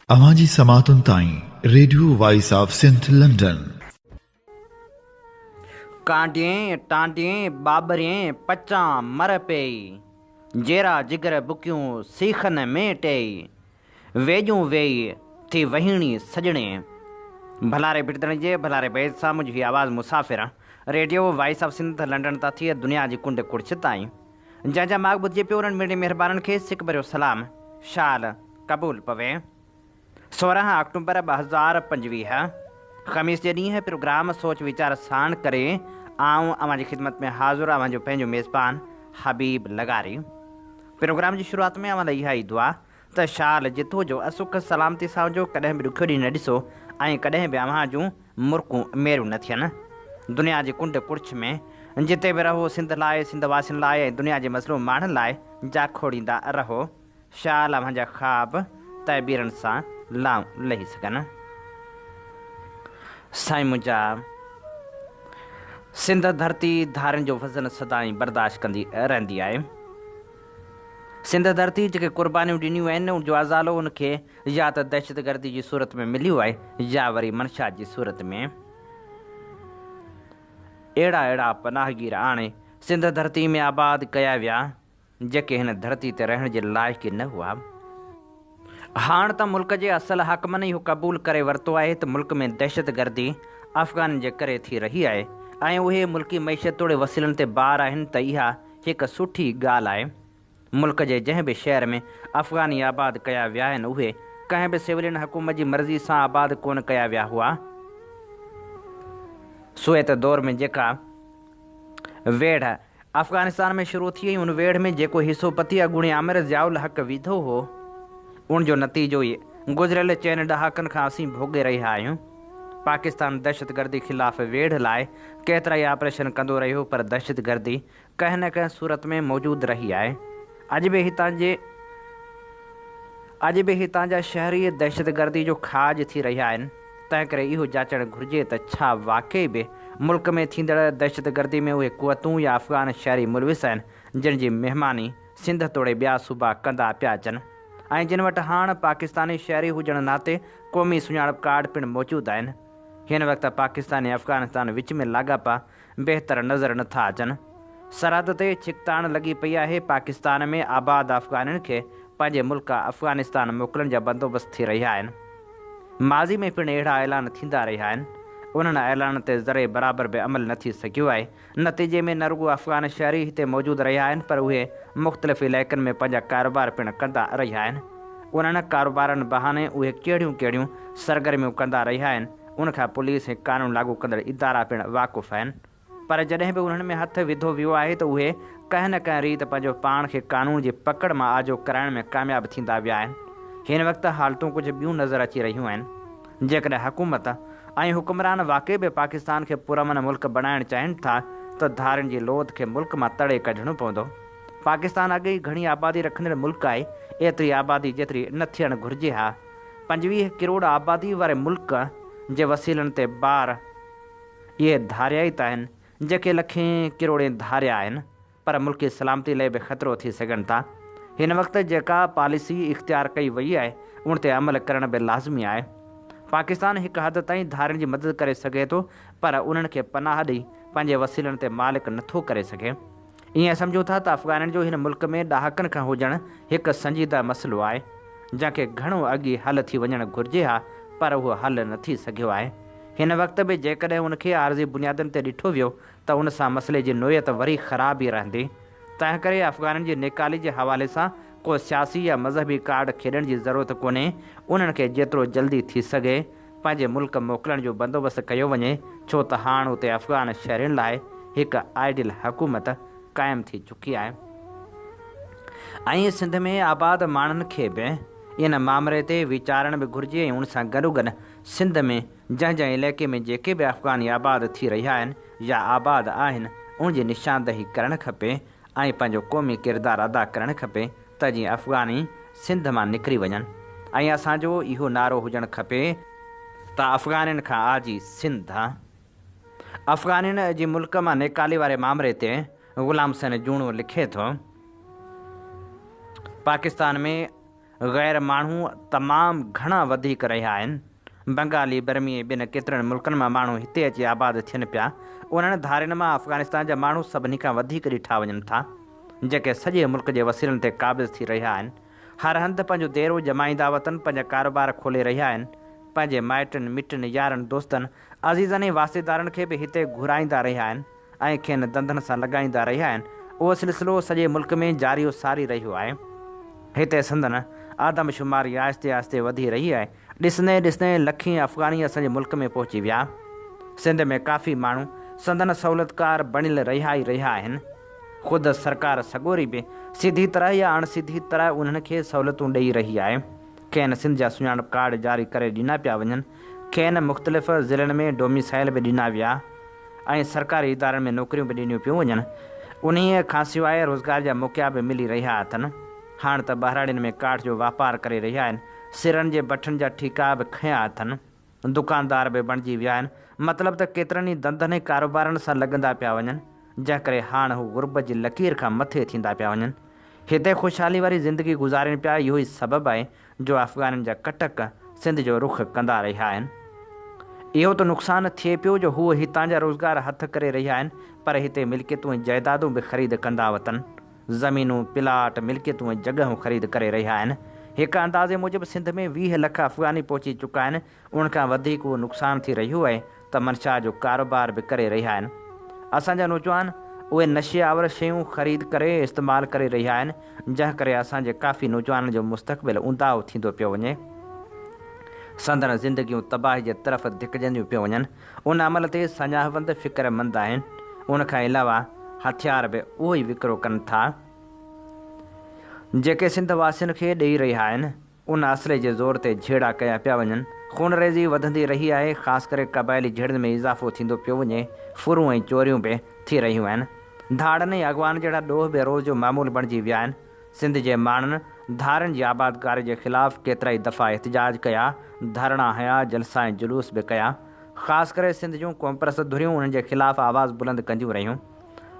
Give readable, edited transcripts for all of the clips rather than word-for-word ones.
अवाजी समातुन ताई radio voice of Sindh London. कांडिये टांडिये बाबरिये पचा मर पेई, जेरा जिगर बुकियूं सीखन में टेई, वेजूं वेई थी वहीणी सजणे। भलारे बिटदण जे भलारे बैद सां मुंहिंजी आवाज़ मुसाफ़िर radio voice of Sindh London तां थी दुनिया जी कुंड कुड़छ ताईं। जंहिंजा माग ॿुधिजे पियो उन्हनि मेरे महिरबाननि खे सिक भरियो सलाम शाल क़बूल पवे। 16 अक्टूबर 2025 ख़मीस जे ॾींहुं प्रोग्राम सोच वीचार साण करे आऊं अवां जी ख़िदमत में हाज़ुर आवां जो पंहिंजो मेज़बान हबीब लगारी। प्रोग्राम जी शुरूआत में अवां लाइ इहा ई दुआ त शाल जितो जो असुख सलामती सां हुजो, कॾहिं बि ॾुखियो ॾींहुं न ॾिसो ऐं कॾहिं बि अव्हां जूं मुर्कूं मेरियूं न थियनि। दुनिया जी कुंड कुड़छ में जिते बि रहो सिंध लाइ, सिंध वासियुनि लाइ ऐं दुनिया जे मसइलो माण्हुनि लाइ जा खोड़ींदा रहो। शाल अव्हां जा ख़्वाब तइबीरनि सां लाऊं लही सघनि। साईं मुंहिंजा सिंध धरती धारनि जो वज़न सदाईं बर्दाश्त कंदी रहंदी आहे। सिंध धरती जेके क़ुर्बानियूं ॾिनियूं आहिनि उनजो अज़ालो उनखे या त दहशतगर्दी जी सूरत में मिलियो आहे या वरी मंशा जी सूरत में। अहिड़ा पनाहगीर आणे सिंध धरती में आबाद कया विया जेके हिन धरती ते रहण जे लाइक़ ई न हुआ। हाणे त मुल्क जे असल हाकमनि इहो क़बूल करे वरितो आहे त मुल्क में दहशतगर्दी अफ़गाननि जे करे थी रही आहे ऐं उहे मुल्की मईशत तोड़े वसीलनि ते बार आहिनि त इहा हिकु सुठी ॻाल्हि आहे। मुल्क जे जंहिं बि शहर में अफ़गानी आबाद कया विया आहिनि उहे कंहिं बि सिविलियन हुकूमत जी मर्ज़ी सां आबाद कोन कया विया हुआ। सोवियत दौर में जेका वेढ़ अफ़गानिस्तान में शुरू थी उन वेढ़ में जेको हिसो पती अॻूणे आमिर ज़ियाउल हक़ विधो हो उन जो नतीजो ई गुज़िरियल 4 ॾहाकनि खां असीं भोॻे रहिया आहियूं। पाकिस्तान दहशतगर्दी ख़िलाफ़ वेढ़ लाइ केतिरा ई ऑपरेशन कंदो रहियो, पर दहशतगर्दी कंहिं न कंहिं सूरत में मौजूदु रही आहे। अॼु बि हितां जा शहरी दहशतगर्दी जो खाज थी रहिया आहिनि। तंहिं करे इहो जाचणु घुरिजे त छा वाक़ई बि मुल्क में थींदड़ दहशतगर्दी में उहे क़ुवतूं या अफ़गान शहरी मुलविस आहिनि जिन जी महिमानी सिंध तोड़े ॿिया सूबा कंदा पिया अचनि ऐं जिन वटि हाणे पाकिस्तानी शहरी हुजण नाते क़ौमी सुञाणप कार्ड पिणु मौजूदु आहिनि। हिन वक़्तु पाकिस्तान ऐं अफ़गानिस्तान विच में लाॻापा बहितर नज़र नथा अचनि। सरहद ते छिकताण लॻी पई आहे। पाकिस्तान में आबाद अफ़गाननि खे पंहिंजे मुल्क अफ़गानिस्तान मोकिलण जा बंदोबस्त थी रहिया आहिनि। माज़ी में पिणु अहिड़ा ऐलान थींदा रहिया आहिनि। उन्हनि ऐलान ते ज़रे बराबरि बि अमल न थी सघियो आहे। नतीजे में न रुॻो अफ़गान शहरी हिते मौजूदु रहिया आहिनि, पर उहे मुख़्तलिफ़ इलाइक़नि में पंहिंजा कारोबार पिणु कंदा रहिया आहिनि। उन्हनि कारोबारनि बहाने उहे कहिड़ियूं सरगर्मियूं कंदा रहिया आहिनि उनखां पुलिस ऐं कानून लागू कंदड़ इदारा पिणु वाक़ुफ़ु आहिनि। पर जॾहिं बि उन्हनि में हथु विधो वियो आहे त उहे कंहिं न कंहिं रीति पंहिंजो पाण खे कानून जी पकड़ मां आजो कराइण में कामयाबु थींदा विया आहिनि। हिन वक़्तु हालतूं कुझु ॿियूं नज़र अची रहियूं आहिनि। जेकॾहिं हुकूमत ऐं हुकुमरान वाक़ई बि पाकिस्तान खे पुरअमन मुल्क बणाइणु चाहिनि था त धारियुनि जी लोथ खे मुल्क मां तड़े कढणो पवंदो। पाकिस्तान अॻे ई घणी आबादी रखंदड़ मुल्क आहे। एतिरी आबादी जेतिरी न थियणु घुरिजे हा। 25 करोड़ आबादी वारे मुल्क जे वसीलनि ते बार इहे धारिया ई त आहिनि जेके लखें किरोड़े धारिया आहिनि, पर मुल्की सलामती लाइ बि ख़तरो थी सघनि था। हिन वक़्तु जेका पॉलिसी इख़्तियार कई वई आहे उन ते अमल करण बि लाज़मी आहे। पाकिस्तान हिकु हद ताईं धारियुनि जी मदद करे सघे थो, पर उन्हनि खे पनाह ॾेई पंहिंजे वसीलनि ते मालिक नथो करे सघे। ईअं सम्झो था त अफ़गाननि जो हिन मुल्क में ॾहाकनि खां हुजणु हिकु संजीदा मसइलो आहे जंहिंखे घणो अॻु हल थी वञणु घुरिजे हा, पर उहो हल न थी सघियो आहे। हिन वक़्तु बि जेकॾहिं उनखे आर्ज़ी बुनियादनि ते ॾिठो वियो त उन सां मसइले जी नोयत वरी ख़राब ई रहंदी। तंहिं करे अफ़गाननि जी निकाली जे हवाले सां को सियासी या मज़हबी कार्ड खेॾण जी ज़रूरत कोन्हे। उन्हनि खे जेतिरो जल्दी थी सघे पंहिंजे मुल्क मोकिलण जो बंदोबस्तु कयो वञे, छो त हाणे उते अफ़गान शहरियुनि लाइ हिकु आइडियल हुकूमत क़ाइमु थी चुकी आहे। ऐं सिंध में आबाद माण्हुनि खे बि इन मामले ते वीचारणु बि घुरिजे ऐं उन सां गॾोगॾु सिंध में जंहिं इलाइक़े में जेके बि अफ़गानी आबाद थी रहिया आहिनि या आबाद आहिनि उन जी निशानदही करणु खपे ऐं पंहिंजो क़ौमी किरदारु अदा करणु खपे त जीअं अफ़गानी सिंध मां निकिरी वञनि। ऐं असांजो इहो नारो हुजणु खपे त अफ़गानियुनि खां आजी सिंध। अफ़गानियुनि जी मुल्क मां निकाली वारे मामले ते ग़ुलाम हुसैन जूणो लिखे थो, पाकिस्तान में गैर माण्हू तमामु घणा वधीक रहिया आहिनि। बंगाली बर्मी ॿिनि केतिरनि मुल्कनि मां माण्हू हिते अची आबाद थियनि पिया। उन्हनि धारियुनि मां अफ़गानिस्तान जा माण्हू सभिनी खां वधीक ॾिठा वञनि था, जेके सॼे मुल्क जे वसीलनि ते क़ाबिज़ थी रहिया आहिनि। हर हंधि पंहिंजो देरो जमाईंदा वतन पंहिंजा कारोबार खोले रहिया आहिनि। पंहिंजे माइटनि मिटनि यारनि दोस्तनि अज़ीज़नि ऐं वास्तेदारनि खे बि हिते घुराईंदा रहिया आहिनि ऐं खेनि दंदनि सां लॻाईंदा रहिया आहिनि। उहो सिलसिलो सॼे मुल्क में जारी सारी रहियो आहे। हिते संदन आदमशुमारी आहिस्ते आहिस्ते वधी रही आहे। ॾिसंदे ॾिसंदे लखी अफ़गानी असांजे मुल्क में पहुची विया। सिंध में काफ़ी माण्हू संदन सहूलियतकार बणियल रहिया ई रहिया आहिनि। ख़ुदि सरकार सॻोरी बि सीधी तरह या अणसिधी तरह उन्हनि खे सहूलियतूं ॾेई रही आहे। खेनि सिंध जा सुञाणप कार्ड जारी करे ॾिना पिया वञनि। खेनि मुख़्तलिफ़ ज़िलनि में डोमिसाइल बि ॾिना विया ऐं सरकारी इदारनि में नौकरियूं बि ॾिनियूं पियूं वञनि। उन्हीअ खां सवाइ रोज़गार जा मौक़ा बि मिली रहिया अथनि। हाणे त ॿाहिराड़ियुनि में काठ जो वापारु करे रहिया आहिनि। सिरनि जे बठनि जा ठीका बि खयां अथनि। दुकानदार बि बणिजी विया आहिनि। मतिलबु त केतिरनि ई धंधनि ऐं कारोबारनि सां लॻंदा पिया वञनि, जंहिं करे हाणे हू ग़ुर्बत जी लकीर खां मथे थींदा पिया वञनि। हिते ख़ुशहाली वारी ज़िंदगी गुज़ारनि पिया। इहो ई सबबु आहे जो अफ़गाननि जा कटक सिंध जो रुख़ कंदा रहिया आहिनि। इहो त नुक़सानु थिए पियो जो हूअ हितां जा रोज़गार हथ करे रहिया आहिनि, पर हिते मिल्कियतूं ऐं जाइदादूं बि ख़रीद कंदा वतन। ज़मीनूं प्लाट मिल्कियतूं ऐं जॻहूं ख़रीद करे रहिया आहिनि। हिकु अंदाज़े मूजिबि सिंध में 20 लख अफ़गानी पहुची चुका आहिनि। उनखां वधीक उहो नुक़सानु थी रहियो आहे त मनशा जो कारोबार बि करे रहिया आहिनि। असांजा नौजवान उहे नशे आवर शयूं ख़रीद करे इस्तेमालु करे रहिया आहिनि, जंहिं करे असांजे काफ़ी नौजवाननि जो मुस्तक़बिल उंदाव थींदो पियो वञे। संदन ज़िंदगियूं तबाही जे तरफ़ धिकजंदियूं पियूं वञनि। उन अमल ते सञाहवंद फ़िक्रमंद आहिनि। उनखां अलावा हथियार बि उहो ई विकिरो कनि था जेके सिंध वासियुनि खे ॾेई रहिया आहिनि। उन असले जे ज़ोर ते झेड़ा कया पिया वञनि। खूनरेज़ी वधंदी रही आहे। ख़ासि करे क़बाइली झेड़नि में इज़ाफ़ो थींदो पियो वञे। फुरूं ऐं चोरियूं बि थी रहियूं आहिनि। धाड़नि ऐं अॻवान जहिड़ा ॾोह बि रोज़ जो मामूल बणिजी विया आहिनि। सिंध जे माण्हुनि धारनि जी आबादकारी जे ख़िलाफ़ु केतिरा ई दफ़ा एहतिजाज कया, धरणा हया, जलसा ऐं जुलूस बि कया। ख़ासि करे सिंध जूं क़ौमपरस्त धुरियूं उन्हनि जे ख़िलाफ़ु आवाज़ बुलंद कंदियूं रहियूं।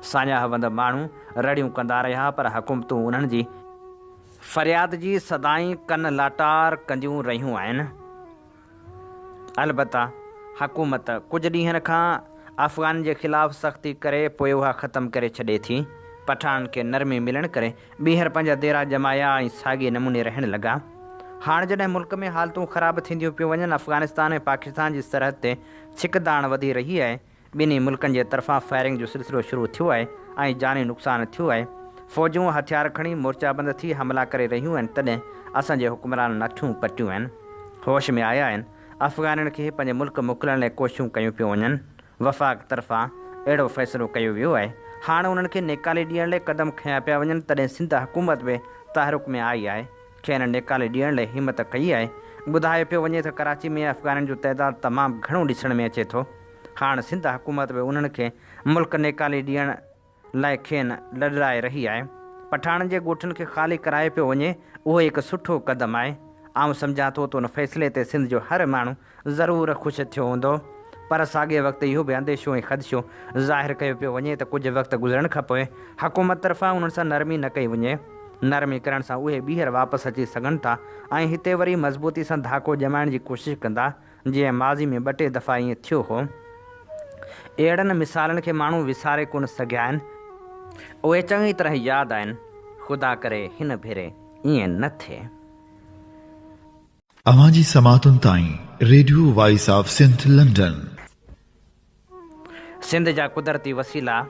साञाहवंद माण्हू रड़ियूं कंदा रहिया, पर हुकूमतूं उन्हनि जी फ़रियाद जी सदाईं कन लाटार कंदियूं रहियूं आहिनि। अलबत्ता हुकूमत कुझु ॾींहंनि खां अफ़गान जे ख़िलाफ़ु सख़्ती करे पोइ उहा ख़तमु करे छॾे थी। पठाननि खे नरमी मिलण करे ॿीहर पंहिंजा देरा जमाया ऐं साॻिए नमूने रहणु लॻा। हाणे जॾहिं मुल्क में हालतूं ख़राबु थींदियूं पियूं वञनि, अफ़गानिस्तान ऐं पाकिस्तान जी सरहद ते छिकदाण वधी रही आहे। ॿिन्ही मुल्कनि जे तरफ़ां फायरिंग जो सिलसिलो शुरू थियो आहे ऐं जानी नुक़सानु थियो आहे। फ़ौजूं हथियार खणी मोर्चाबंद थी हमला करे रहियूं आहिनि। तॾहिं असांजे हुकुमरान नठियूं पटियूं आहिनि, होश में आया आहिनि। अफ़गाननि खे पंहिंजे मुल्क मोकिलण लाइ कोशिशूं कयूं पियूं वञनि। वफ़ाक़ तरफ़ां अहिड़ो फ़ैसिलो कयो वियो आहे। हाणे उन्हनि खे नेकाले ॾियण लाइ क़दम खयां पिया वञनि। तॾहिं सिंध हुकूमत बि तहरुक में आई आहे। खेनि नेकाले ॾियण लाइ हिमत कई आहे। ॿुधायो पियो वञे त कराची में अफ़गाननि जो तइदादु तमामु घणो ॾिसण में अचे थो। हाणे सिंध हुकूमत बि उन्हनि खे मुल्क नेकाले ॾियण लाइ खेनि लॾाए रही आहे। पठाणनि जे ॻोठनि खे ख़ाली कराए पियो वञे, उहो हिकु सुठो क़दम आहे। आउं सम्झां थो त उन फ़ैसिले ते सिंध जो हर माण्हू ज़रूरु ख़ुशि थियो हूंदो, पर साॻिए वक़्तु इहो बि अंदेशो ऐं ख़दशो ज़ाहिरु कयो पियो वञे त कुझु वक़्तु गुज़रणु खपे। हुकूमत तरफ़ां उन्हनि सां नरमी न कई वञे। नरमी करण सां उहे ॿीहर वापसि अची सघनि था ऐं हिते वरी मज़बूती सां धाको ॼमाइण जी कोशिशि कंदा, जीअं माज़ी में 2-3 दफ़ा ईअं थियो हो। अहिड़नि मिसालनि खे माण्हू विसारे कोन सघिया आहिनि। उहे चङी तरह यादि आहिनि। ख़ुदा करे हिन भेरे ईअं न थिए। अवांजी समातुनि ताईं radio voice of Sindh London. Sindh जा कुदरती वसीला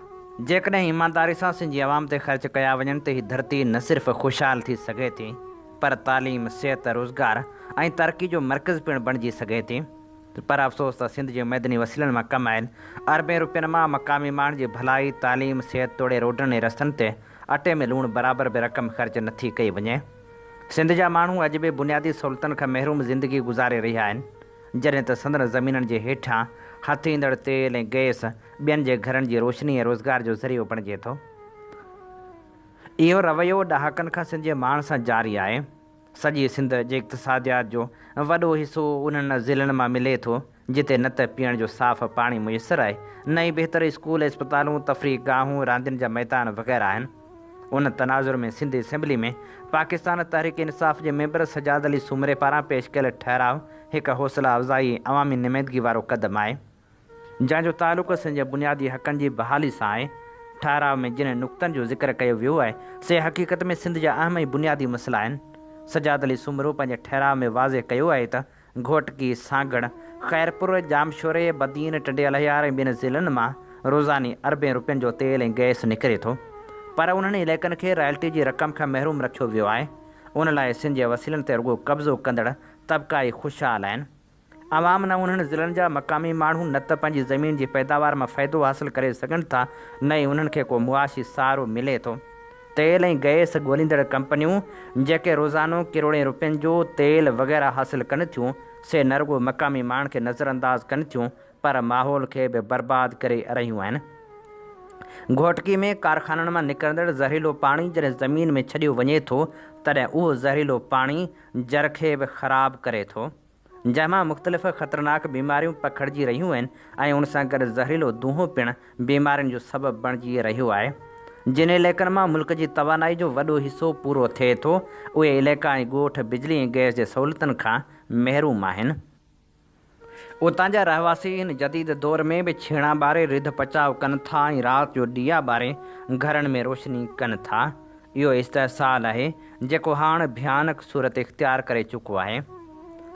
जेकॾहिं ईमानदारी सां सिंधी आवाम ते ख़र्च कया वञनि त हीअ धरती न सिर्फ़ु ख़ुशहाल थी सघे थी, पर तालीम, सिहत, रोज़गार ऐं तरक़ी जो मर्कज़ पिणु बणिजी सघे थी। पर अफ़सोस त सिंध जे मैदनी वसीलनि मां कम आहिनि। अरबे रुपयनि मां मक़ामी माण्हुनि जी भलाई, तालीम, सिहत तोड़े रोडनि ऐं रस्तनि ते अटे में लूणु बराबरि बि रक़म ख़र्च नथी कई वञे। सिंध जा माण्हू अॼु बि बुनियादी सहूलियतुनि खां महरूम ज़िंदगी गुज़ारे रहिया आहिनि, जॾहिं त संदन ज़मीननि जे हेठां हथ ईंदड़ तेल ऐं गैस ॿियनि जे घरनि जी रोशनी ऐं रोज़गार जो ज़रियो बणिजे थो। इहो रवैयो ॾहाकनि खां सिंध जे माण्हुनि सां जारी आहे। सॼी सिंध जे इक़्तिसादियात जो वॾो हिसो उन्हनि ज़िलनि मां मिले थो जिते न त पीअण जो साफ़ पाणी मुयसरु आहे, न ई बहितर स्कूल, इस्पतालूं, तफ़रीह गाहूं, रांदियुनि जा मैदान वग़ैरह आहिनि। उन तनाज़ुर में सिंधी असेंबली में पाकिस्तान तहरीक इंसाफ़ जे मेंबर सजाद अली सूमरे पारां पेश कयल ठहराव हिकु हौसला अफ़ज़ाई अवामी नुमाइंदगी वारो क़दम आहे, जंहिंजो तालुक़ु सिंध जे बुनियादी हक़नि जी बहाली सां आहे। ठहराव में जिन नुक़्तनि जो ज़िक्र कयो वियो आहे से हक़ीक़त में सिंध जा अहम ऐं बुनियादी मसइला आहिनि। सजाद अली सूमरो पंहिंजे ठहराव में वाज़े कयो आहे त घोटकी, सागड़, ख़ैरपुर, जामशोरे, बदीन, टंडियल हयार ऐं ॿिनि ज़िलनि मां रोज़ानी अरबें रुपयनि जो तेल ऐं गैस निकिरे थो, पर उन्हनि इलाइक़नि खे रॉयल्टी जी रक़म खां महरूम रखियो वियो आहे। उन लाइ सिंध जे वसीलनि ते रुॻो कब्ज़ो कंदड़ तबिका ई ख़ुशहाल आहिनि। आवाम न उन्हनि ज़िलनि जा मक़ामी माण्हू न त पंहिंजी ज़मीन जी पैदावार मां फ़ाइदो हासिलु करे सघनि था, न ई उन्हनि खे को मुआशी सहारो मिले थो। तेल ऐं गैस ॻोल्हींदड़ कंपनियूं जेके रोज़ानो किरोड़ें रुपयनि जो तेल वग़ैरह हासिलु कनि थियूं, से न रुॻो मक़ामी माण्हुनि खे नज़रअंदाज़ कनि थियूं, पर माहौल खे बि बर्बादु करे रहियूं आहिनि। घोटकी में कारखाननि मां निकिरंदड़ ज़हरीलो पाणी जॾहिं ज़मीन में छॾियो वञे थो, तॾहिं उहो ज़हरीलो पाणी जर खे बि ख़राबु करे थो, जंहिंमां मुख़्तलिफ़ ख़तरनाक बीमारियूं पखिड़िजी रहियूं आहिनि ऐं उन सां गॾु ज़हरीलो दूंहों पिणु बीमारियुनि जो सबबु बणिजी रहियो आहे। जिन इलाइक़नि मां मुल्क जी तवानाई जो वॾो हिसो पूरो थिए थो, उहे इलाइक़ा ऐं ॻोठ बिजली ऐं गैस जे सहूलियतुनि खां महरूम आहिनि। उतां जा रहवासी हिन जदीद दौर में बि छेणा ॿारे रिध पचाव कनि था ऐं राति जो ॾीया ॿारे घरनि में रोशनी कनि था। इहो इस्तेहसाल आहे जेको हाणे भयानक सूरत इख़्तियार करे चुको आहे।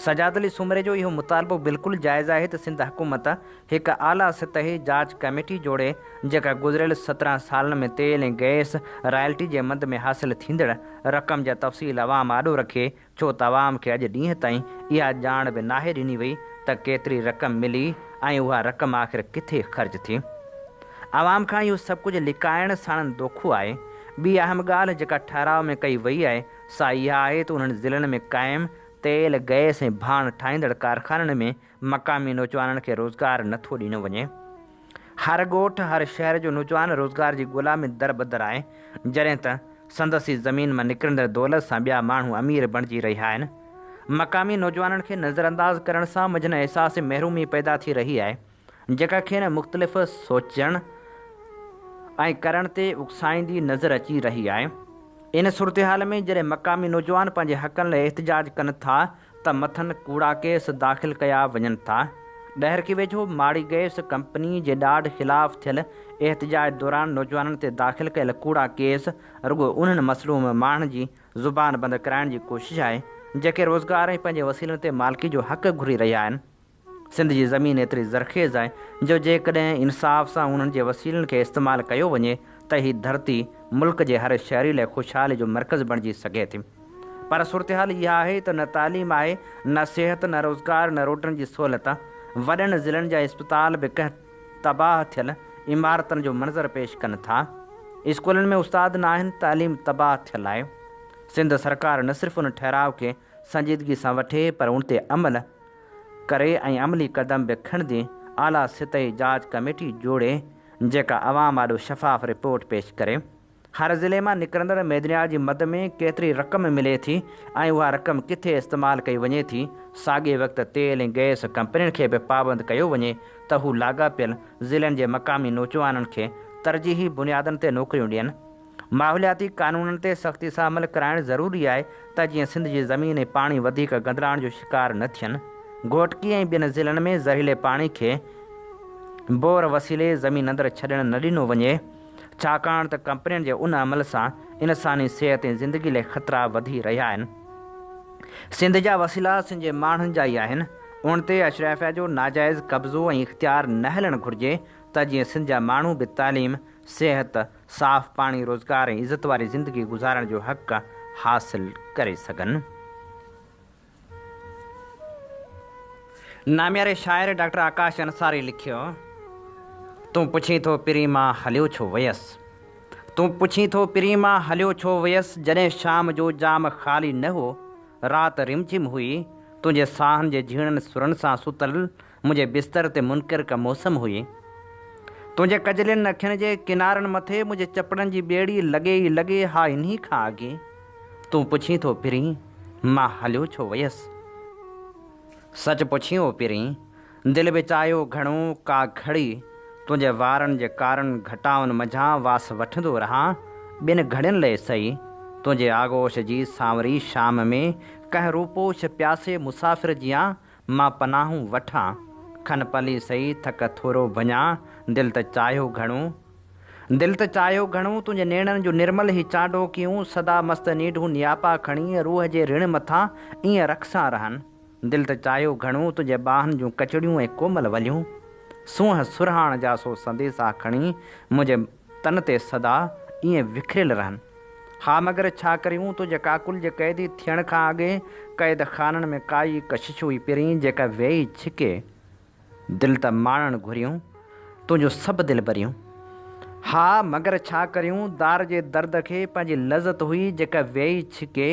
सजाद अली सूमरे जो इहो मुतालबो बिल्कुलु जाइज़ आहे त सिंध हुकूमत हिकु आला सतही जांच कमेटी जोड़े, जेका गुज़िरियल 17 सालनि में तेल ऐं गैस रॉयल्टी जे मद में हासिलु थींदड़ रक़म जा तफ़सील अवाम आॾो रखे, छो त अवाम खे अॼु ॾींहं ताईं इहा ॼाण बि नाहे ॾिनी वई त केतिरी रक़म मिली ऐं उहा रक़म आख़िर किथे ख़र्च थी। आवाम खां इहो सभु कुझु लिकाइण साणनि दोखो आहे। ॿी अहम ॻाल्हि जेका ठहराव में कई वई आहे सा इहा आहे त उन्हनि ज़िलनि में क़ाइमु तेल, गैस ऐं भाण ठाहींदड़ कारखाननि में मक़ामी नौजवाननि खे रोज़गार नथो ॾिनो वञे। हर ॻोठ, हर शहर जो नौजवान रोज़गार जी ॻोल्हा में दर बदर आहे, जॾहिं त संदसि ज़मीन मां निकिरंदड़ दौलत सां ॿिया माण्हू अमीर बणिजी रहिया आहिनि। मक़ामी नौजवाननि खे नज़रअंदाज़ करण सां मुंहिंजो अहसास महरूमी पैदा थी रही आहे, जेका खेनि मुख़्तलिफ़ सोचण ऐं करण ते उकसाईंदी नज़र अची रही आहे। इन सूरत हाल में जॾहिं मक़ामी नौजवान पंहिंजे हक़नि लाइ एहतिजाज कनि था त मथनि कूड़ा केस दाख़िल कया वञनि था। ॾहर की वेझो माड़ी गैस कंपनी जे ॾाढ ख़िलाफ़ थियल एहतिजाज दौरान नौजवाननि ते दाख़िल कयल कूड़ा केस रुॻो उन्हनि मसलूम माण्हुनि जी ज़ुबान बंदि कराइण जी कोशिशि आहे, जेके रोज़गार ऐं पंहिंजे वसीलनि ते मालिकी जो हक़ घुरी रहिया आहिनि। सिंध जी ज़मीन एतिरी ज़रख़ेज़ आहे जो जेकॾहिं इंसाफ़ सां उन्हनि जे वसीलनि खे इस्तेमालु कयो वञे त हीअ धरती मुल्क जे हर शहरी लाइ ख़ुशहाली जो मर्कज़ बणिजी सघे थी। पर सूरत हाल इहा आहे त न तालीम आहे, न सिहत, न रोज़गार, न रोटनि जी सहूलियत। वॾनि ज़िलनि जा इस्पताल बि कंहिं तबाह थियल इमारतुनि जो मंज़र पेश कनि था। स्कूलनि में उस्ताद न आहिनि, तालीम तबाह थियल आहे। सिंध सरकार न सिर्फ़ु उन ठहराव खे संजीदगी सां वठे, पर उन ते अमल करे ऐं अमली क़दम बि खणंदी आला सतही जांच कमेटी जोड़े, जेका अवाम आॾो शफ़ाफ़ रिपोर्ट पेश करे। हर ज़िले मां निकिरंदड़ मैदनियात जी मद में केतिरी रक़म मिले थी ऐं उहा रक़म किथे इस्तेमालु कई वञे थी। साॻिए वक़्तु तेल ऐं गैस कंपनियुनि खे बि पाबंद कयो वञे त हू लाॻापियल ज़िलनि जे मक़ामी नौजवाननि खे तरजीही बुनियादनि ते नौकरियूं ॾियनि। माहौलियाती क़ानूननि ते सख़्ती सां अमल कराइणु ज़रूरी आहे त जीअं सिंध जी ज़मीन ऐं पाणी वधीक गंदराइण जो शिकार न थियनि। घोटकी ऐं ॿियनि ज़िलनि में ज़हरीले पाणी खे बोर वसीले ज़मीन अंदरि छॾणु न ॾिनो वञे, छाकाणि त कंपनियुनि जे उन अमल सां इंसानी सिहत ऐं ज़िंदगी लाइ ख़तरा वधी रहिया आहिनि। सिंध जा वसीला सिंध जे माण्हुनि जा ई आहिनि। उन ते अशराफिया जो नाजाइज़ कब्ज़ो ऐं इख़्तियार न हलणु घुरिजे त जीअं सिंध जा माण्हू बि तालीम, सिहत, साफ़ पाणी, रोज़गार ऐं इज़त वारी ज़िंदगी गुज़ारण जो हक़ हासिलु करे सघनि। नामियारे शाइर डॉक्टर आकाश अंसारी लिखियो, तूं पुछी थो पिरी मां हलियो छो वयसि, तूं पुछी थो पिरी मां हलियो छो वयसि, जॾहिं शाम जो जाम ख़ाली न हो, राति रिमझिम हुई, तुंहिंजे साहनि जे झीणनि सुरनि सां सुतल मुंहिंजे बिस्तर ते मुनकिर का मौसम हुई। तुंहिंजे कजलियुनि अखियुनि जे किनारनि मथे मुंहिंजे चपड़नि जी ॿेड़ी लॻे ई लॻे हा इन्ही खां अॻे। तूं पुछी थो पिरी मां हलियो छो वयसि, सच पुछियो पिरी दिलि बि चाहियो घणो का घड़ी, तुंहिंजे वारनि जे कारण घटाउनि मंझां वास वठंदो रहां, ॿिनि घड़ियुनि लाइ सही तुंहिंजे आगोश जी सांवरी शाम में कंहिं रूपोश प्यासे मुसाफ़िर जियां मां पनाहूं वठां खन पली सही थक थोरो वञा दिलि त चाहियो घणो तुंहिंजे नेणनि जो निर्मल ई चांडो कयूं सदा मस्त नीढूं नियापा खणी रूह जे ऋण मथां ईअं रखसां रहनि दिलि त चाहियो घणो तुंहिंजे ॿाहनि जूं कचड़ियूं ऐं कोमल वलियूं सूंहं सुरहाण जा सो संदेसा खणी मुंहिंजे तन ते सदा ईअं विखरियल रहनि हा मगर छा करियूं तुंहिंजे काकुल जे क़ैदी थियण खां अॻे क़ैद खाननि में काई कशिश हुई पहिरीं जेका वेही छिके दिलि त माणणु घुरियूं तुंहिंजो सभु दिलि भरियूं हा मगर छा करियूं दार जे दर्द खे पंहिंजी लज़त हुई जेका वेही छिके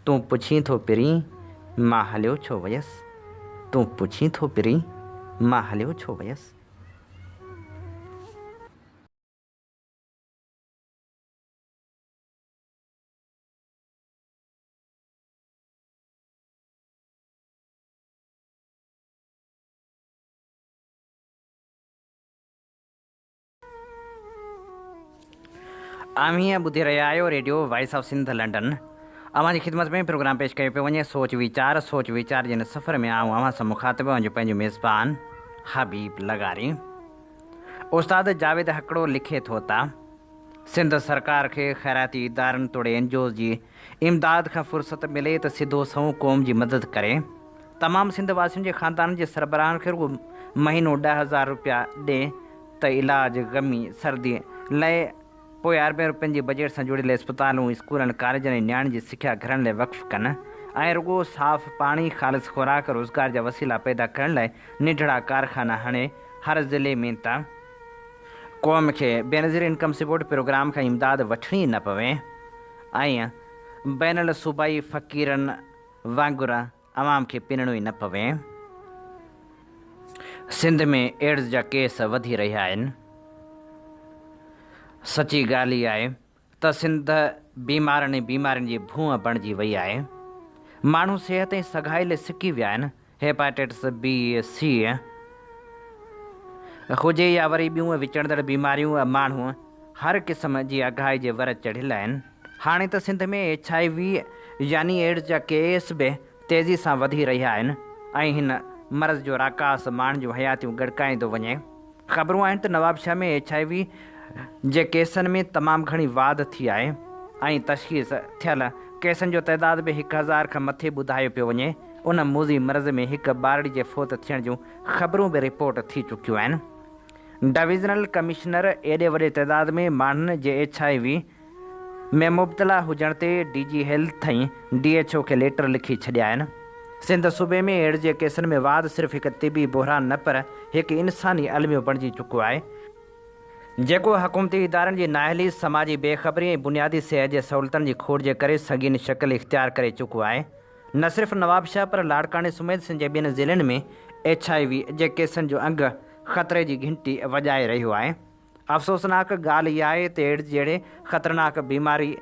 तूं पुछी थो पहिरीं मां हलियो छो वयसि तूं पुछी थो पहिरीं मां हलियो छो वयसि। हीअं ॿुधी रहिया आहियो radio voice of Sindh London. अव्हां जी ख़िदमत में प्रोग्राम पेश कयो पियो वञे सोच वीचार जिन सफ़र में आऊं अव्हां सां मुखातिब जो पंहिंजो मेज़बान हबीब लगारी। उस्ताद जावेद हकड़ो लिखे थो था सिंध सरकार खे ख़ैराती इदारनि तोड़े एनजीओ जी इमदाद खां फुर्सत मिले त सिधो सऊं क़ौम जी मदद करे तमामु सिंध वासियुनि जे ख़ानदान जे सरबराहनि खे रुगो महीनो 10,000 रुपया ॾे त इलाज गमी सर्दी लाइ पोइ अरबे रुपयनि जी बजट सां जुड़ियल अस्पतालूं स्कूलनि कॉलेजनि ऐं नियाणियुनि जी सिख्या घरनि लाइ वक़्फ़ कनि ऐं रुगो साफ़ पाणी ख़ालिस खुराक रोज़गार जा वसीला पैदा करण लाइ निढड़ा कारखाना हाणे हर ज़िले में त क़ौम खे बेनज़ीर इनकम सपोर्ट प्रोग्राम खां इमदाद वठणी न पवे ऐं बैनल सूबाई फ़क़ीरनि वांगुरु अवाम खे पिनणो ई न पवे। सिंध में एड्स जा केस वधी रहिया आहिनि। सची ॻाल्हि ई आहे त सिंध बीमारनि जी भूअं बणिजी वई आहे। माण्हू सिहत ऐं सगाई लाइ सिकी विया आहिनि। हेपाटाइटिस बी सी हुजे या वरी ॿियूं विचड़ंदड़ बीमारियूं माण्हू हर क़िस्म जी अघाई जे वर चढ़ियल आहिनि। हाणे त सिंध में HIV यानी एड्स जा केस बि तेज़ी सां वधी रहिया आहिनि ऐं हिन मर्ज़ जो राकास माण्हुनि जूं हयातियूं गड़काईंदो वञे। ख़बरूं आहिनि त नवाबशाह में HIV जे केसनि में तमामु घणी वाध थी आहे ऐं तशख़ीस थियल केसनि जो तइदाद बि 1000 खां मथे ॿुधायो पियो वञे। उन मूज़ी मर्ज़ में हिकु ॿारड़ी जे फ़ौत थियण जूं ख़बरूं बि रिपोर्ट थी चुकियूं आहिनि। डिविज़नल कमिश्नर एॾे वॾे तइदाद में माण्हुनि जे HIV में मुब्तला हुजण ते DG हेल्थ ऐं DHO खे लेटर लिखी छॾिया आहिनि। सिंध सूबे में एड्स जे केसनि में वाध सिर्फ़ु हिकु तिबी बहरान न पर हिकु इंसानी अलमियो बणिजी चुको आहे जेको हुकूमती इदारनि जी नाअहली समाजी बेख़बरी ऐं बुनियादी सिहत जे सहूलियतनि जी खोड़ जे करे संगीन शक्ल इख़्तियार करे चुको आहे। न सिर्फ़ु नवाबशाह पर लाड़काने समेत सिंध जे ॿियनि ज़िलनि में HIV जे केसनि जो अंगु ख़तरे जी घंटी वॼाए रहियो आहे। अफ़सोसनाक ॻाल्हि इहा आहे त एड्स जहिड़े ख़तरनाक बीमारी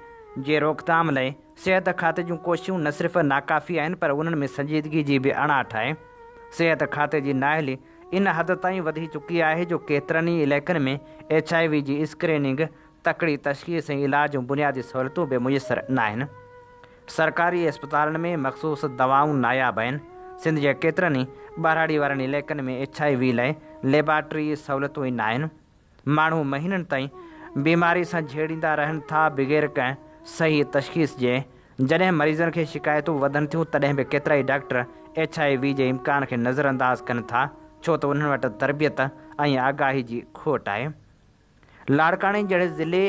जे रोकथाम लाइ सिहत खाते जूं कोशिशूं न सिर्फ़ु नाकाफ़ी आहिनि पर उन्हनि में संजीदगी जी बि अणाट आहे। सिहत खाते जी नाअहली इन हद ताईं वधी चुकी आहे जो केतिरनि ई इलाइक़नि में HIV जी स्क्रीनिंग तकड़ी तशख़ीस ऐं इलाज जूं बुनियादी सहूलियतूं बि मुयसरु न आहिनि। सरकारी अस्पतालनि में मख़सूस दवाऊं नायाब आहिनि। सिंध जे केतिरनि ई ॿारहाड़ी वारनि इलाइक़नि में HIV लाइ लेबॉरेटरी सहूलियतूं ई न आहिनि। माण्हू महीननि ताईं बीमारी सां झेड़ींदा रहनि था बग़ैर कंहिं सही तशख़ीस जे। जॾहिं मरीज़नि खे शिकायतूं वधनि थियूं तॾहिं बि केतिरा ई डॉक्टर HIV जे इम्कान खे नज़रअंदाज़ कनि था छो त उन्हनि वटि तरबियत ऐं आगाही जी खोट आहे। लाड़काणे जहिड़े ज़िले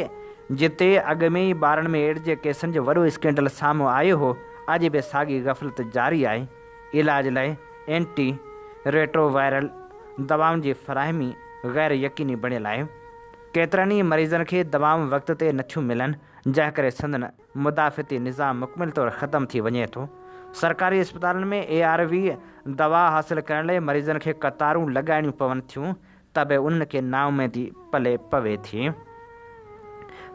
जिते अॻु में ई ॿारनि में एड्स जे केसनि जो वॾो स्कैंडल साम्हूं आयो हो अॼु बि साॻी ग़फ़लत जारी आहे। इलाज लाइ एंटी रेट्रोवायरल दवाउनि जी फ़राहमी ग़ैर यकीनी बणियल आहे। केतिरनि ई मरीज़नि खे दवाऊं वक़्त ते नथियूं मिलनि जंहिं करे संदन मुदाफ़ती निज़ाम मुकमिल तौरु ख़तमु थी वञे थो। सरकारी अस्पतालनि में ARV दवा हासिलु करण लाइ मरीज़नि खे कतारूं लॻाइणियूं पवनि थियूं त बि उन्हनि खे नाउमेदी पले पवे थी।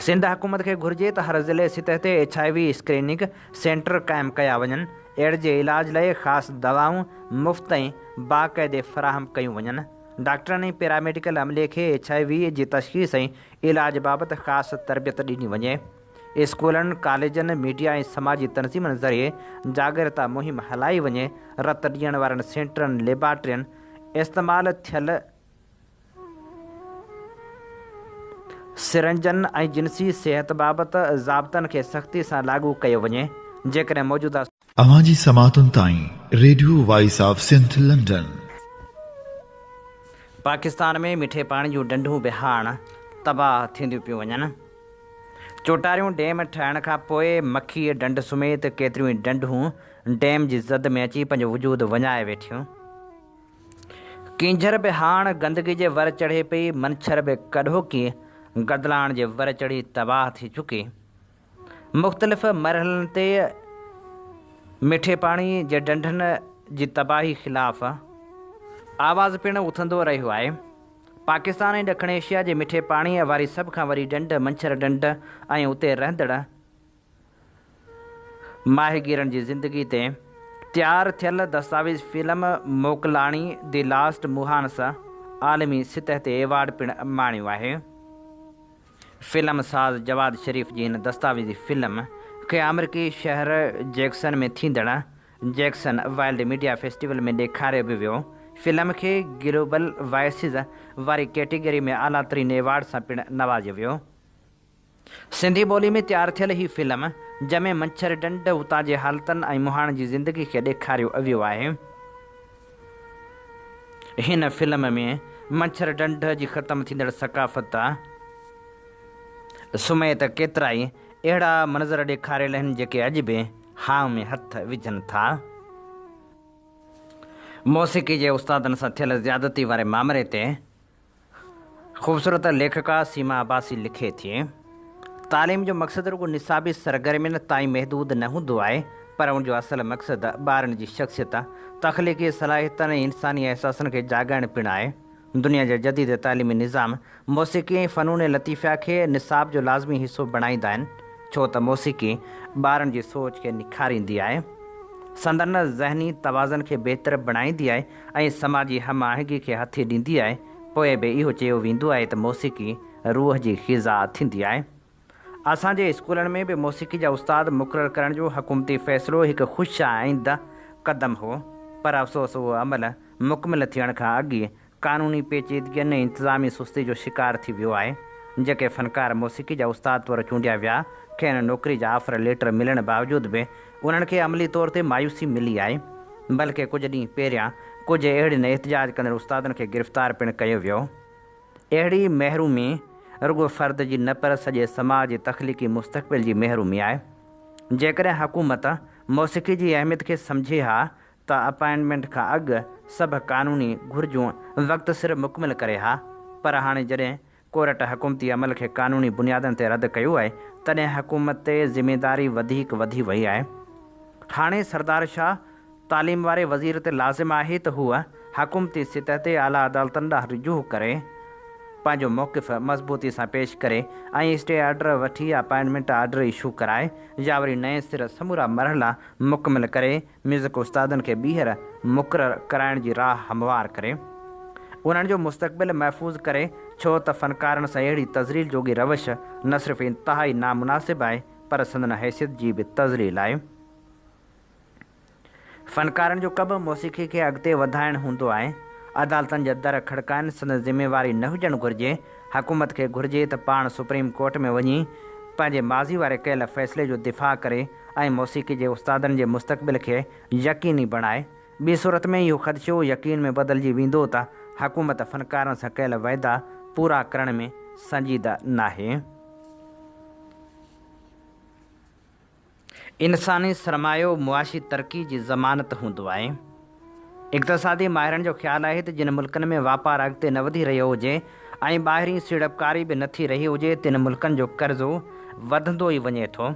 सिंध हुकूमत खे घुरिजे त हर ज़िले सतह ते HIV स्क्रीनिंग सेंटर क़ाइमु कया वञनि। एड्स जे इलाज लाइ ख़ासि दवाऊं मुफ़्त ऐं बाक़ाइदे फ़राहम कयूं वञनि डॉक्टरनि पैरामेडिकल अमले खे HIV जी तशख़ीस ऐं इलाज बाबति ख़ासि तरबियत ॾिनी वञे। स्कूलनि, कॉलेजनि, मीडिया ऐं समाजी तनज़ीमनि ज़रिए जागरूकता मुहिम हलाई वञे। रत ॾियण वारनि सेंटरनि, लेबॉरेटरियुनि इस्तेमालु थियल सिरंजनि ऐं जिनसी सिहत बाबति ज़ाब्तनि खे सख़्ती सां लागू कयो वञे। जेकॾहिं मौजूदा अवांजी समातुनि ताईं radio voice of Sindh London. Pakistan में मिठे पाणी जूं डंडूं बि हाणे तबाह थींदियूं पियूं वञनि। चोटारियूं डैम ठहण खां पोइ मखीअ डंड समेत केतिरियूं ई डंडूं डैम जी ज़द में अची पंहिंजो वजूद वञाए वेठियूं। किंझर बि हाणे गंदगी जे वर चढ़े पई, मंछर बि कढो की गदलाण जे वर चढ़ी तबाह थी चुकी। मुख़्तलिफ़ मरहलनि ते मिठे पाणी जे डंडनि जी तबाही ख़िलाफ़ आवाज़ पिणु उथंदो रहियो आहे। पाकिस्तान ऐं ॾखण एशिया जे मिठे पाणीअ वारी सभ खां वॾी डंड मंछर डंड ऐं उते रहंदड़ माहिगीरनि जी ज़िंदगी ते तयारु थियल दस्तावेज़ फिल्म मोकलाणी दी लास्ट मुहानस आलमी सतह ते एवार्ड पिणु माणियो आहे। फिल्म साज़ जवाद शरीफ़ जी हिन दस्तावेज़ी फिल्म खे अमरीकी शहर जैक्सन में थींदड़ जैक्सन वाइल्ड मीडिया फेस्टिवल में ॾेखारियो बि वियो। फिल्म खे ग्लोबल वॉइसिस वारी कैटेगरी में आला तरीन एवार्ड सां पिणु नवाज़ियो वियो। सिंधी ॿोली में तयारु थियल ही फिल्म जंहिंमें मंछर डंड, हुतां जे हालतनि ऐं मुहाण जी ज़िंदगी खे ॾेखारियो वियो आहे। हिन फिल्म में मंछर डंड जी ख़तमु थींदड़ सकाफ़त सुमेत केतिरा ई अहिड़ा मंज़र ॾेखारियल आहिनि जेके अॼु बि हाव में हथ विझनि था। मौसीक़ी जे उस्तादनि सां थियल ज़्यादती वारे मामले ते ख़ूबसूरत लेखिका सीमा अब्बासी लिखे थी, तालीम जो मक़सदु रुॻो निसाबी सरगर्मियुनि ताईं महदूद न हूंदो आहे, पर उनजो असल मक़सदु ॿारनि जी शख़्सियत, तख़लीक़ी सलाहियतनि ऐं इंसानी अहसासनि खे जाॻाइणु पिणु आहे। दुनिया जे जदीद तालीमी निज़ाम मौसीक़ी ऐं फ़नून लतीफ़ा खे निसाब जो लाज़मी हिसो बणाईंदा आहिनि, छो त मौसीक़ी ॿारनि जी सोच खे निखारींदी आहे, संदन ज़हनी तवाज़न खे बहितर बणाईंदी आहे ऐं समाजी हम आहंगी खे हथी ॾींदी आहे। पोइ बि इहो चयो वेंदो आहे त मौसीक़ी रूह जी ग़िज़ा थींदी आहे। असांजे स्कूलनि में बि मौसीक़ी जा उस्ताद मुक़ररु करण जो हुकूमती फ़ैसिलो हिकु ख़ुशि आईंदा क़दम हो, पर अफ़सोस उहो अमल मुकमिल थियण खां अॻु क़ानूनी पेचीदगियुनि ऐं इंतिज़ामी सुस्ती जो शिकार थी वियो आहे। जेके फ़नकार मौसीक़ी जा उस्ताद तौरु चूंडिया विया, खेनि नौकिरी जा ऑफर लेटर मिलण बावजूदि बि उन्हनि खे अमली तौर ते मायूसी मिली आहे। बल्कि कुझु ॾींहं पहिरियां कुझु अहिड़नि एहतिजाज कंदड़ उस्तादनि खे गिरफ़्तार पिणु कयो वियो। अहिड़ी महरूमी रुॻो फ़र्द जी न पर सॼे समाज जे तख़लीक़ी मुस्तक़बिल जी महरूमी आहे। जेकॾहिं हुकूमत मौसीक़ी जी अहमियत खे सम्झे हा त अपॉइंटमेंट खां अॻु सभु क़ानूनी घुरिजूं वक़्तु सिर मुकमिल करे हा, पर हाणे जॾहिं कोर्ट हुकूमती अमल खे क़ानूनी बुनियादनि ते रद्द कयो आहे, तॾहिं हुकूमत ते ज़िमेदारी वधीक वधी वई आहे। हाणे सरदार शाह तालीम वारे वज़ीर ते लाज़िम आहे त हूअ हुकूमती सतह ते आला अदालतनि ॾांहुं रुजू करे पंहिंजो मौक़िफ़ मज़बूती सां पेश करे ऐं स्टे ऑर्डर वठी अपॉइंटमेंट ऑर्डर इशू कराए, या वरी नए सिर समूरा मरहला मुकमिल करे म्यूज़िक उस्तादनि खे ॿीहर मुक़ररु कराइण जी राह हमवार करे, उन्हनि जो मुस्तक़बिल महफ़ूज़ करे, छो त फ़नकारनि सां अहिड़ी तज़लील जोगी रवश न सिर्फ़ु इंतिहाई नामुनासिब आहे, पर संदन हैसियत जी बि तज़लील आहे। फ़नकारनि जो कबि मौसीक़ी खे अॻिते वधाइणु हूंदो आहे। अदालतनि जा दर खड़काइनि संदन ज़िम्मेवारी न हुजणु घुरिजे। हुकूमत खे घुरिजे त पाण सुप्रीम कोर्ट में वञी पंहिंजे माज़ी वारे कयल फ़ैसिले जो दिफ़ा करे ऐं मौसीक़ी जे उस्तादनि जे मुस्तक़बिल खे यकीनी बणाए। ॿी सूरत में इहो ख़दशो यकीन में बदिलजी वेंदो त हुकूमत फ़नकारनि सां कयल वाइदा पूरा करण में संजीदा नाहे। इंसानी सरमायो मुआशी तरक़ी जी ज़मानत हूंदो आहे। इक़्तिसादी माहिरनि जो ख़्यालु आहे त जिन मुल्कनि में वापारु अॻिते न वधी रहियो हुजे ऐं ॿाहिरीं सीड़पकारी बि न थी रही हुजे, तिन मुल्कनि जो कर्ज़ो वधंदो ई वञे थो।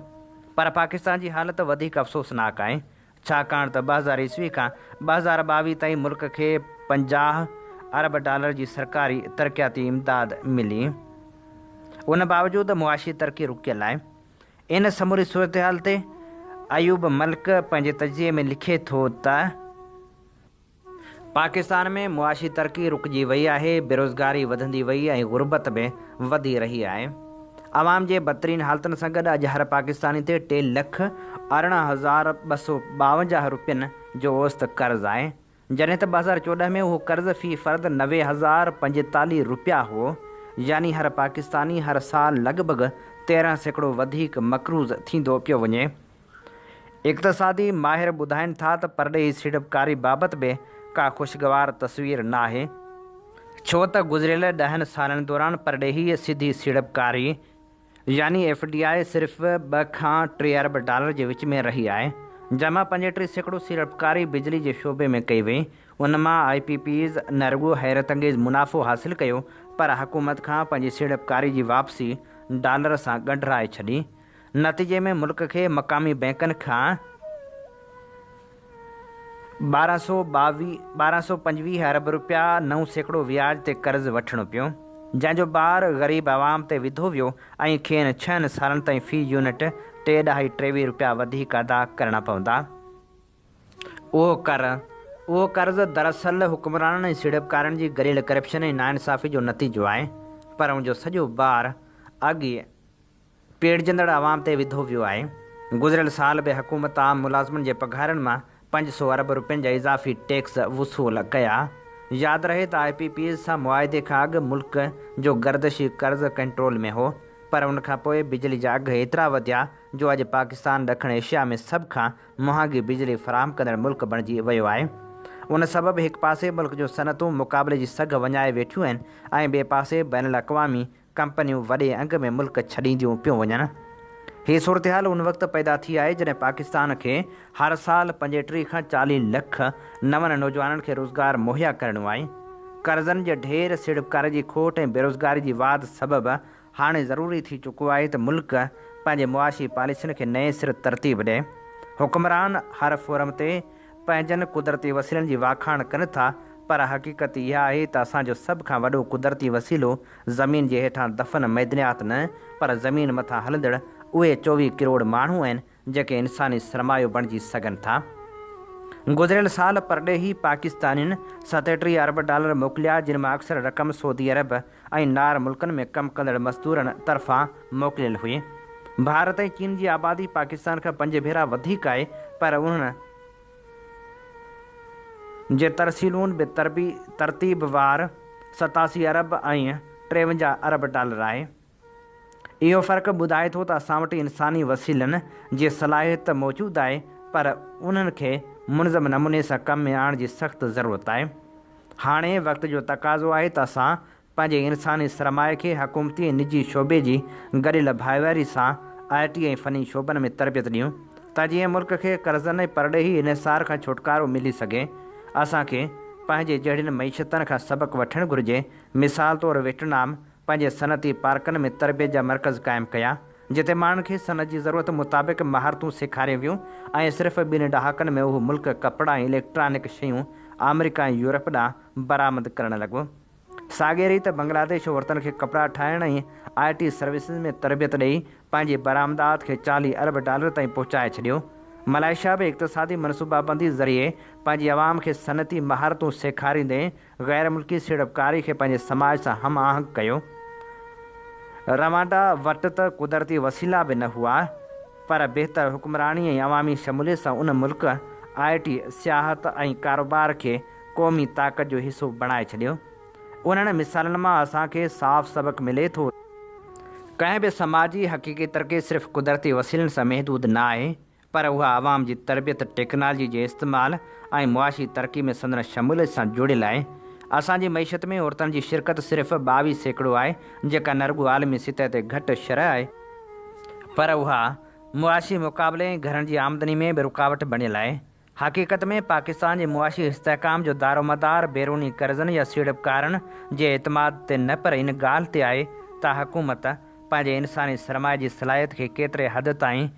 पर पाकिस्तान जी हालति वधीक अफ़सोसनाक आहे, छाकाणि त 2000 ईस्वी खां 2022 ताईं मुल्क खे $50 अरब जी सरकारी तरक़ियाती इमदाद मिली। उन बावजूदि मुआशी तरक़ी रुकियल आहे। इन समूरी सूरत हाल ते अयूब मलिक पंहिंजे तजिए में लिखे थो त पाकिस्तान में मुआशी तरक़ी रुकिजी वई आहे, बेरोज़गारी वधंदी वई ऐं गुरबत बि वधी रही आहे। आवाम जे बदतरीन हालतुनि सां गॾु अॼु हर पाकिस्तानी ते 3,18,252 रुपयनि जो औसत कर्ज़ आहे, जॾहिं त 2014 में उहो कर्ज़ फ़ी फ़र्द 90,045 रुपया हो। यानी हर पाकिस्तानी हर साल लॻभॻि 13% वधीक मक़रूज़ थींदो पियो वञे। इक़्तिसादी माहिर ॿुधाइनि था त परॾेही सीड़पकारी बाबति बि का ख़ुशगवार तस्वीर न आहे, छो त गुज़िरियल 10 सालनि दौरान परॾेही सिधी सीड़पकारी यानी FDI सिर्फ़ु 2 खां 3 अरब डॉलर जे विच में रही आहे, जंहिंमां 35% सीड़पकारी बिजली जे शोबे में कई वई। उन मां IPPs न रुॻो हैरत अंगेज़ मुनाफ़ो हासिलु कयो, पर हुकूमत खां पंहिंजी सीड़पकारी जी वापसी डॉलर सां ॻंढिराए छॾी। नतीजे में मुल्क खे मक़ामी बैंकनि खां 1225 अरब रुपया 9% व्याज ते कर्ज़ वठणो पियो, जंहिंजो ॿार ग़रीब आवाम ते विधो वियो ऐं खेनि 6 सालनि ताईं फ़ी यूनिट 3.23 रुपया वधीक अदा करणा पवंदा। उहो कर्ज़ दरअसल हुक्मराननि ऐं सीड़पकारनि जी गरियल करप्शन ऐं नाइंसाफ़ी जो नतीजो आहे, पर उनजो सॼो ॿार अॻे पेड़जंदड़ आवाम ते विधो वियो आहे। गुज़िरियल साल बि हुकूमत आम मुलाज़िमनि जे पघारनि मां 500 अरब रुपयनि जा इज़ाफ़ी टैक्स वसूल कया। यादि रहे त IPPs सां मुआहिदे खां अॻु मुल्क जो गर्दिशी कर्ज़ कंट्रोल में हो, पर उनखां पोइ बिजली जा अघ एतिरा वधिया जो अॼु पाकिस्तान ॾखण एशिया में सभ खां महांगी बिजली फ़राहम कंदड़ मुल्क बणिजी वियो आहे। उन सबबि हिकु पासे मुल्क जो सनतूं मुक़ाबले जी सघ वञाए वेठियूं आहिनि ऐं ॿिए पासे बैन अल-अक़वामी कंपनियूं वॾे अंग में मुल्क छॾींदियूं पियूं वञनि। हीअ सूरत हाल उन वक़्तु पैदा थी आहे जॾहिं पाकिस्तान खे हर साल 35 खां 40 लख नवनि नौजवाननि खे रोज़गार मुहैया करणो आहे। कर्ज़नि जे ढेर, सीड़पकारी जी खोट ऐं बेरोज़गारी जी वाध सबबि हाणे ज़रूरी थी चुको आहे त मुल्क पंहिंजे मुआशी पॉलिसियुनि खे नए सिर तरतीब ॾिए। हुक्मरान हर फोरम ते पंहिंजनि कुदरती वसीलनि जी वाखाण कनि था, पर हक़ीक़त इहा आहे त असांजो सभ खां वॾो कुदरती वसीलो ज़मीन जे हेठां दफ़न मैदनियात न, पर ज़मीन मथां हलंदड़ उहे 24 करोड़ माण्हू आहिनि जेके इंसानी सरमायो बणिजी सघनि था। गुज़िरियल साल परॾेही पाकिस्तानियुनि 37 अरब डॉलर मोकिलिया, जिन मां अक्सर रक़म सऊदी अरब ऐं नार मुल्कनि में कमु कंदड़ मज़दूरनि तरफ़ां मोकिलियल हुई। भारत ऐं चीन जी आबादी पाकिस्तान खां 5 भेरा वधीक आहे, पर उन्हनि जे तरसीलून बि तरतीबवार 87 अरब ऐं 53 अरब डॉलर आहे। इहो फ़र्क़ु ॿुधाए थो त असां वटि इंसानी वसीलनि जी सलाहियत मौजूदु आहे, पर उन्हनि खे मुनज़म नमूने सां कम में आणण जी सख़्तु ज़रूरत आहे। हाणे वक़्त जो तक़ाज़ो आहे त असां पंहिंजे इंसानी सरमाए खे हुकूमती ऐं निजी शोबे जी गरियल भाईवारी सां IT ऐं फ़नी शोबनि में तरबियत ॾियूं त जीअं मुल्क खे कर्ज़नि ऐं परॾेही इन्हिसार खां छुटकारो मिली सघे। असांखे पंहिंजे जहिड़ियुनि मईशतनि खां सबक़ु वठणु घुरिजे। मिसाल तौरु वियतनाम पंहिंजे सनती पार्कनि में तरबियत जा मर्कज़ क़ाइमु कया, जिते माण्हुनि खे सनत जी ज़रूरत मुताबिक़ महारतूं सेखारियूं वियूं ऐं सिर्फ़ु 2 ॾहाकनि में उहो मुल्क कपिड़ा ऐं इलेक्ट्रॉनिक शयूं अमेरिका ऐं यूरोप ॾांहुं बरामद करणु लॻो। साॻे रीति बांग्लादेश औरतुनि खे कपिड़ा ठाहिण ऐं IT सर्विसिस में तरबियत ॾेई पंहिंजी बरामदात खे 40 अरब डॉलर ताईं पहुचाए छॾियो। मलेशिया बि इक़्तिसादी मनसूबाबंदी ज़रिए पंहिंजी आवाम खे सनती महारतूं सेखारींदे ग़ैर मुल्की सीड़पकारी खे पंहिंजे समाज सां हम आहंग कयो। रवांडा वटि त कुदरती वसीला बि न हुआ, पर बहितर हुक्मरानी ऐं अवामी शमूलियत सां उन मुल्क IT, सियाहत ऐं कारोबार खे क़ौमी ताक़त जो हिसो बणाए छॾियो। उन्हनि मिसालनि मां असांखे साफ़ सबक़ु मिले थो कंहिं बि समाजी हक़ीक़ी तरक़ी सिर्फ़ु कुदरती वसीलनि सां महदूद न आहे, पर उहा आवाम जी तरबियत, टेक्नोलॉजी जे इस्तेमालु ऐं मुआशी तरक़ी में संदन शमूलियत सां जुड़ियल आहे। असांजी मईशत में औरतुनि जी शिरकत सिर्फ़ु 22% आहे, जेका न रुॻो आलमी सतह ते घटि शरह आहे, पर उहा मुआशी मुक़ाबले ऐं घरनि जी आमदनी में बि रुकावट बणियल आहे। हक़ीक़त में पाकिस्तान जे मुआशी इस्तेहकाम जो दारोमदार बैरूनी कर्ज़नि या सीड़पकारनि जे एतमाद ते न, पर इन ॻाल्हि ते आहे त हुकूमत पंहिंजे इंसानी सरमाए जी सलाहियत खे केतिरे हद ताईं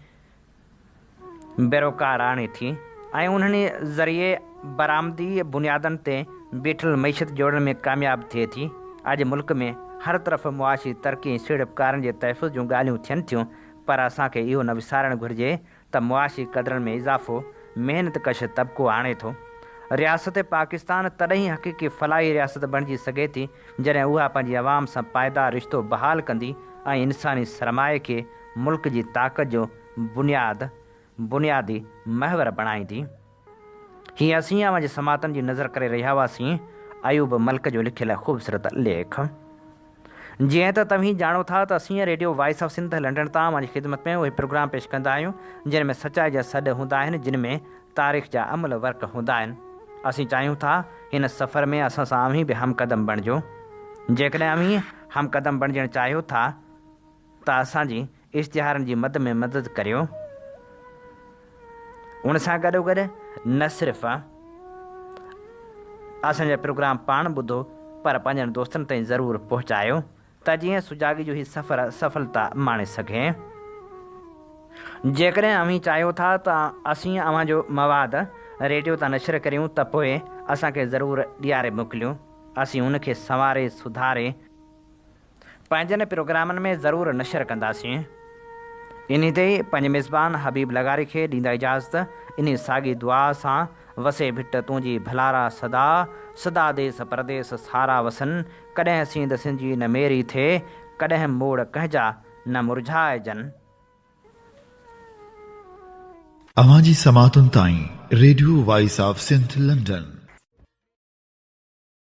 बेरोकार आणे थी ऐं उन्हनि ज़रिए बरामदी बुनियादनि ते बीठल मईशत जोड़ण में कामयाबु थिए थी। अॼु मुल्क में हर तरफ़ मुआशी तरक़ी ऐं सीड़पकारनि जे तहफ़ुज़ जूं ॻाल्हियूं थियनि थियूं, पर असांखे इहो न विसारणु घुरिजे त मुआशी क़दरनि में इज़ाफ़ो महिनत कश तबिको आणे थो। रियासत पाकिस्तान तॾहिं हक़ीक़ी फलाही रियासत बणिजी सघे थी जॾहिं उहा पंहिंजी आवाम सां पाइदार रिश्तो बहाल कंदी ऐं इंसानी सरमाए खे मुल्क जी ताक़त जो बुनियादी महवर बणाईंदी। हीअं असीं अवां जे समातनि जी नज़र करे रहिया हुआसीं अयूब मल्क जो लिखियल ख़ूबसूरत लेख। जीअं त तव्हीं ॼाणो था त असीं radio voice of Sindh London तां अवां जी ख़िदमत में उहे प्रोग्राम पेश कंदा आहियूं जिन में सचाई जा सॾ हूंदा आहिनि, जिन में तारीख़ जा अमल वर्क हूंदा आहिनि। असीं चाहियूं था हिन सफ़र में असां सां अव्हीं बि हमक़दम बणिजो। जेकॾहिं अव्हीं हमक़दम बणिजणु चाहियो था त असांजी इश्तिहारनि जी मद में मदद करियो। उन सां गॾोगॾु न सिर्फ़ु असांजा प्रोग्राम पाण ॿुधो पर पंहिंजनि दोस्तनि ताईं ज़रूरु पहुचायो त जीअं सुजाॻी जो ही सफ़र सफलता माणे सघे। जेकॾहिं अव्हीं चाहियो था त असीं अव्हां जो मवाद रेडियो तां नशर करियूं त पोइ असांखे ज़रूरु ॾियारे मोकिलियो। असीं उनखे संवारे सुधारे पंहिंजनि प्रोग्रामनि में ज़रूरु नशर कंदासीं। इन ते पंहिंजे मेज़बान हबीब लगारी खे ॾींदा इजाज़त इन साॻी दुआ सां वसे भिट तुंहिंजी भलारा सदा सदा देस परदेस सारा वसन कॾहिं सींद सिंधी न मेरी थिए कॾहिं मोड़ कंहिंजा न मुरझाइजनि। अवां जी समातुनि ताईं radio voice of Sindh London.